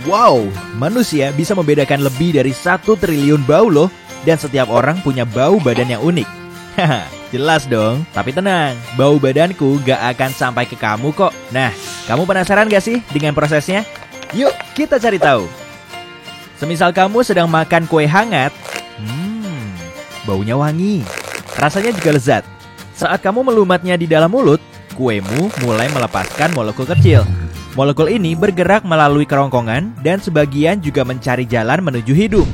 Wow, manusia bisa membedakan lebih dari 1 triliun bau loh. Dan setiap orang punya bau badan yang unik. Haha, jelas dong. Tapi tenang, bau badanku gak akan sampai ke kamu kok. Nah, kamu penasaran gak sih dengan prosesnya? Yuk, kita cari tahu. Semisal kamu sedang makan kue hangat, baunya wangi, rasanya juga lezat. Saat kamu melumatnya di dalam mulut, kuemu mulai melepaskan molekul kecil. Molekul ini bergerak melalui kerongkongan dan sebagian juga mencari jalan menuju hidung.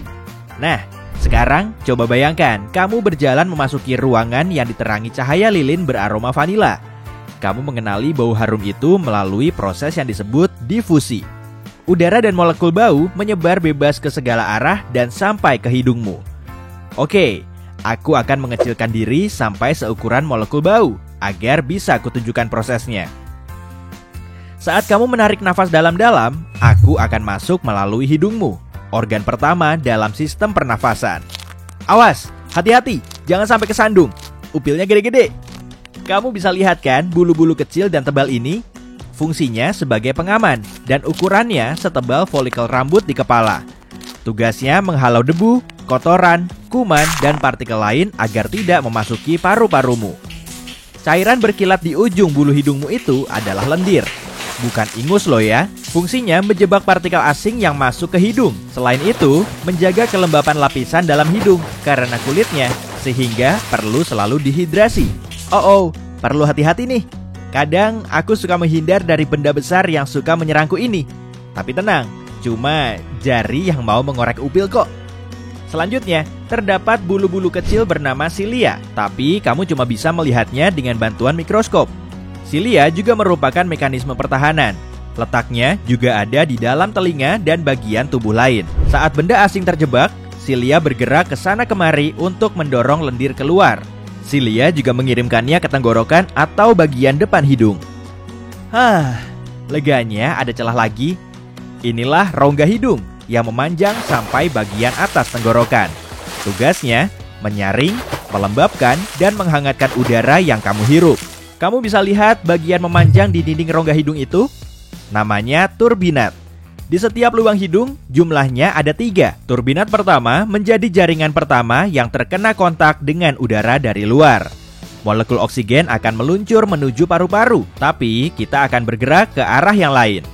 Nah, sekarang coba bayangkan kamu berjalan memasuki ruangan yang diterangi cahaya lilin beraroma vanila. Kamu mengenali bau harum itu melalui proses yang disebut difusi. Udara dan molekul bau menyebar bebas ke segala arah dan sampai ke hidungmu. Oke, aku akan mengecilkan diri sampai seukuran molekul bau agar bisa kutunjukkan prosesnya. Saat kamu menarik nafas dalam-dalam, aku akan masuk melalui hidungmu, organ pertama dalam sistem pernafasan. Awas, hati-hati, jangan sampai kesandung. Upilnya gede-gede. Kamu bisa lihat kan bulu-bulu kecil dan tebal ini? Fungsinya sebagai pengaman dan ukurannya setebal folikel rambut di kepala. Tugasnya menghalau debu, kotoran, kuman, dan partikel lain agar tidak memasuki paru-parumu. Cairan berkilat di ujung bulu hidungmu itu adalah lendir. Bukan ingus loh ya. Fungsinya menjebak partikel asing yang masuk ke hidung. Selain itu, menjaga kelembapan lapisan dalam hidung karena kulitnya, sehingga perlu selalu dihidrasi. Oh, perlu hati-hati nih. Kadang aku suka menghindar dari benda besar yang suka menyerangku ini. Tapi tenang, cuma jari yang mau mengorek upil kok. Selanjutnya, terdapat bulu-bulu kecil bernama silia, tapi kamu cuma bisa melihatnya dengan bantuan mikroskop. Silia juga merupakan mekanisme pertahanan. Letaknya juga ada di dalam telinga dan bagian tubuh lain. Saat benda asing terjebak, silia bergerak ke sana kemari untuk mendorong lendir keluar. Silia juga mengirimkannya ke tenggorokan atau bagian depan hidung. Leganya ada celah lagi. Inilah rongga hidung yang memanjang sampai bagian atas tenggorokan. Tugasnya menyaring, melembabkan, dan menghangatkan udara yang kamu hirup. Kamu bisa lihat bagian memanjang di dinding rongga hidung itu? Namanya turbinat. Di setiap lubang hidung, jumlahnya ada 3. Turbinat pertama menjadi jaringan pertama yang terkena kontak dengan udara dari luar. Molekul oksigen akan meluncur menuju paru-paru, tapi kita akan bergerak ke arah yang lain.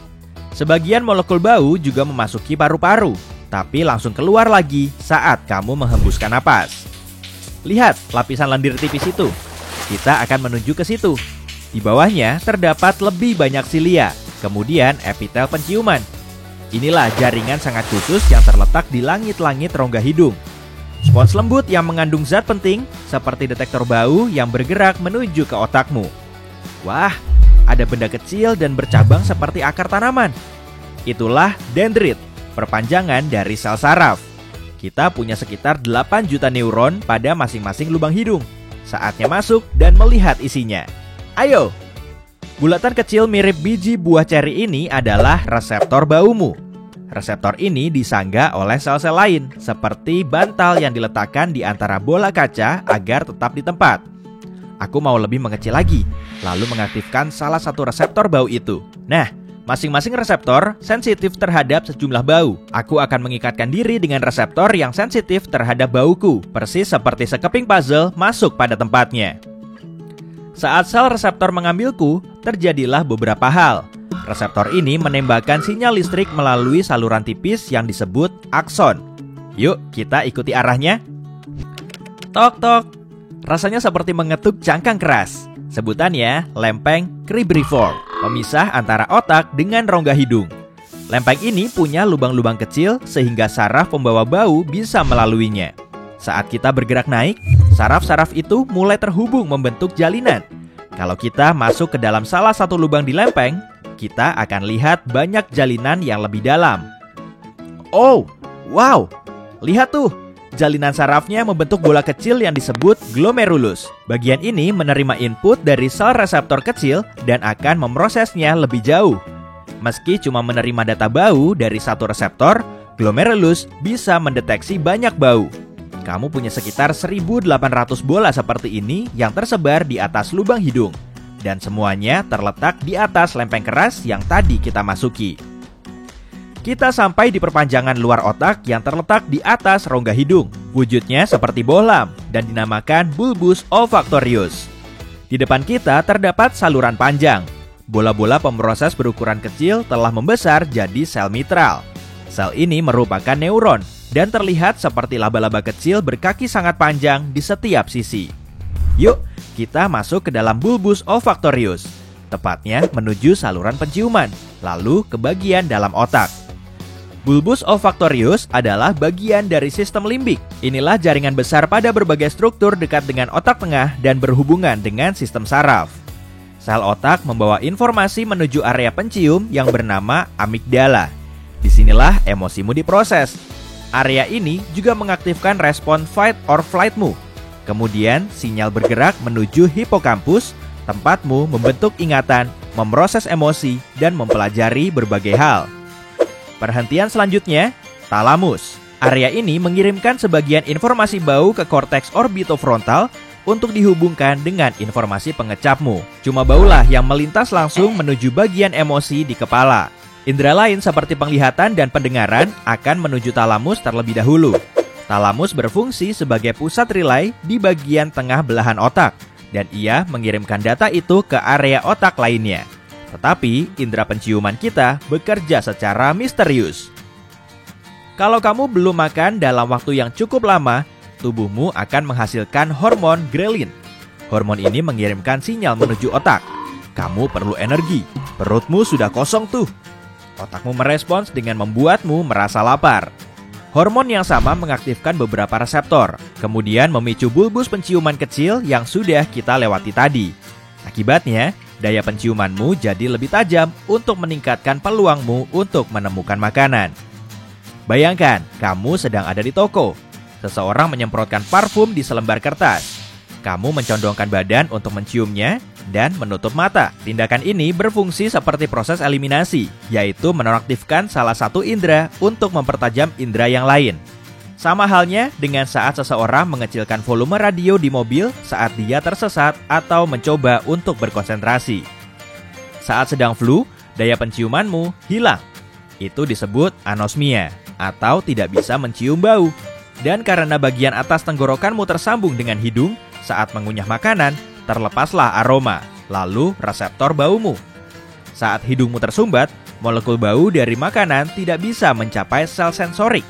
Sebagian molekul bau juga memasuki paru-paru, tapi langsung keluar lagi saat kamu menghembuskan napas. Lihat lapisan lendir tipis itu. Kita akan menuju ke situ. Di bawahnya terdapat lebih banyak silia, kemudian epitel penciuman. Inilah jaringan sangat khusus yang terletak di langit-langit rongga hidung. Spons lembut yang mengandung zat penting seperti detektor bau yang bergerak menuju ke otakmu. Wah, ada benda kecil dan bercabang seperti akar tanaman. Itulah dendrit, perpanjangan dari sel saraf. Kita punya sekitar 8 juta neuron pada masing-masing lubang hidung. Saatnya masuk dan melihat isinya. Ayo! Bulatan kecil mirip biji buah ceri ini adalah reseptor baumu. Reseptor ini disangga oleh sel-sel lain, seperti bantal yang diletakkan di antara bola kaca agar tetap di tempat. Aku mau lebih mengecil lagi, lalu mengaktifkan salah satu reseptor bau itu. Nah, masing-masing reseptor sensitif terhadap sejumlah bau. Aku akan mengikatkan diri dengan reseptor yang sensitif terhadap bauku, persis seperti sekeping puzzle masuk pada tempatnya. Saat sel reseptor mengambilku, terjadilah beberapa hal. Reseptor ini menembakkan sinyal listrik melalui saluran tipis yang disebut akson. Yuk, kita ikuti arahnya. Tok-tok. Rasanya seperti mengetuk cangkang keras. Sebutannya lempeng cribriform, pemisah antara otak dengan rongga hidung. Lempeng ini punya lubang-lubang kecil sehingga saraf pembawa bau bisa melaluinya. Saat kita bergerak naik, saraf-saraf itu mulai terhubung membentuk jalinan. Kalau kita masuk ke dalam salah satu lubang di lempeng, kita akan lihat banyak jalinan yang lebih dalam. Oh, wow! Lihat tuh, jalinan sarafnya membentuk bola kecil yang disebut glomerulus. Bagian ini menerima input dari sel reseptor kecil dan akan memprosesnya lebih jauh. Meski cuma menerima data bau dari satu reseptor, glomerulus bisa mendeteksi banyak bau. Kamu punya sekitar 1.800 bola seperti ini yang tersebar di atas lubang hidung. Dan semuanya terletak di atas lempeng keras yang tadi kita masuki. Kita sampai di perpanjangan luar otak yang terletak di atas rongga hidung. Wujudnya seperti bohlam dan dinamakan bulbus olfactorius. Di depan kita terdapat saluran panjang. Bola-bola pemroses berukuran kecil telah membesar jadi sel mitral. Sel ini merupakan neuron dan terlihat seperti laba-laba kecil berkaki sangat panjang di setiap sisi. Yuk, kita masuk ke dalam bulbus olfactorius, tepatnya menuju saluran penciuman, lalu ke bagian dalam otak. Bulbus olfactorius adalah bagian dari sistem limbik. Inilah jaringan besar pada berbagai struktur dekat dengan otak tengah dan berhubungan dengan sistem saraf. Sel otak membawa informasi menuju area pencium yang bernama amigdala. Disinilah emosimu diproses. Area ini juga mengaktifkan respon fight or flightmu. Kemudian sinyal bergerak menuju hipokampus, tempatmu membentuk ingatan, memproses emosi, dan mempelajari berbagai hal. Perhentian selanjutnya, talamus. Area ini mengirimkan sebagian informasi bau ke korteks orbitofrontal untuk dihubungkan dengan informasi pengecapmu. Cuma baulah yang melintas langsung menuju bagian emosi di kepala. Indera lain seperti penglihatan dan pendengaran akan menuju talamus terlebih dahulu. Talamus berfungsi sebagai pusat relay di bagian tengah belahan otak, dan ia mengirimkan data itu ke area otak lainnya. Tetapi, indera penciuman kita bekerja secara misterius. Kalau kamu belum makan dalam waktu yang cukup lama, tubuhmu akan menghasilkan hormon grelin. Hormon ini mengirimkan sinyal menuju otak. Kamu perlu energi, perutmu sudah kosong tuh. Otakmu merespons dengan membuatmu merasa lapar. Hormon yang sama mengaktifkan beberapa reseptor, kemudian memicu bulbus penciuman kecil yang sudah kita lewati tadi. Akibatnya, daya penciumanmu jadi lebih tajam untuk meningkatkan peluangmu untuk menemukan makanan. Bayangkan, kamu sedang ada di toko. Seseorang menyemprotkan parfum di selembar kertas. Kamu mencondongkan badan untuk menciumnya dan menutup mata. Tindakan ini berfungsi seperti proses eliminasi, yaitu menonaktifkan salah satu indera untuk mempertajam indera yang lain. Sama halnya dengan saat seseorang mengecilkan volume radio di mobil saat dia tersesat atau mencoba untuk berkonsentrasi. Saat sedang flu, daya penciumanmu hilang. Itu disebut anosmia atau tidak bisa mencium bau. Dan karena bagian atas tenggorokanmu tersambung dengan hidung, saat mengunyah makanan, terlepaslah aroma, lalu reseptor baumu. Saat hidungmu tersumbat, molekul bau dari makanan tidak bisa mencapai sel sensorik,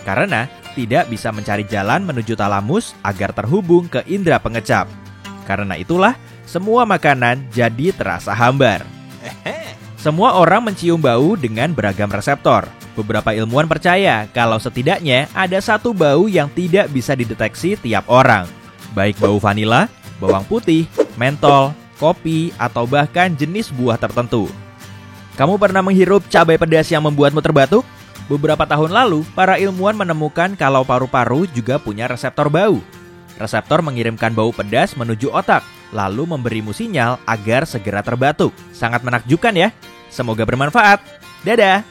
karena tidak bisa mencari jalan menuju talamus agar terhubung ke indera pengecap. Karena itulah, semua makanan jadi terasa hambar. Semua orang mencium bau dengan beragam reseptor. Beberapa ilmuwan percaya kalau setidaknya ada satu bau yang tidak bisa dideteksi tiap orang. Baik bau vanila, bawang putih, mentol, kopi, atau bahkan jenis buah tertentu. Kamu pernah menghirup cabai pedas yang membuatmu terbatuk? Beberapa tahun lalu, para ilmuwan menemukan kalau paru-paru juga punya reseptor bau. Reseptor mengirimkan bau pedas menuju otak, lalu memberimu sinyal agar segera terbatuk. Sangat menakjubkan ya? Semoga bermanfaat. Dadah!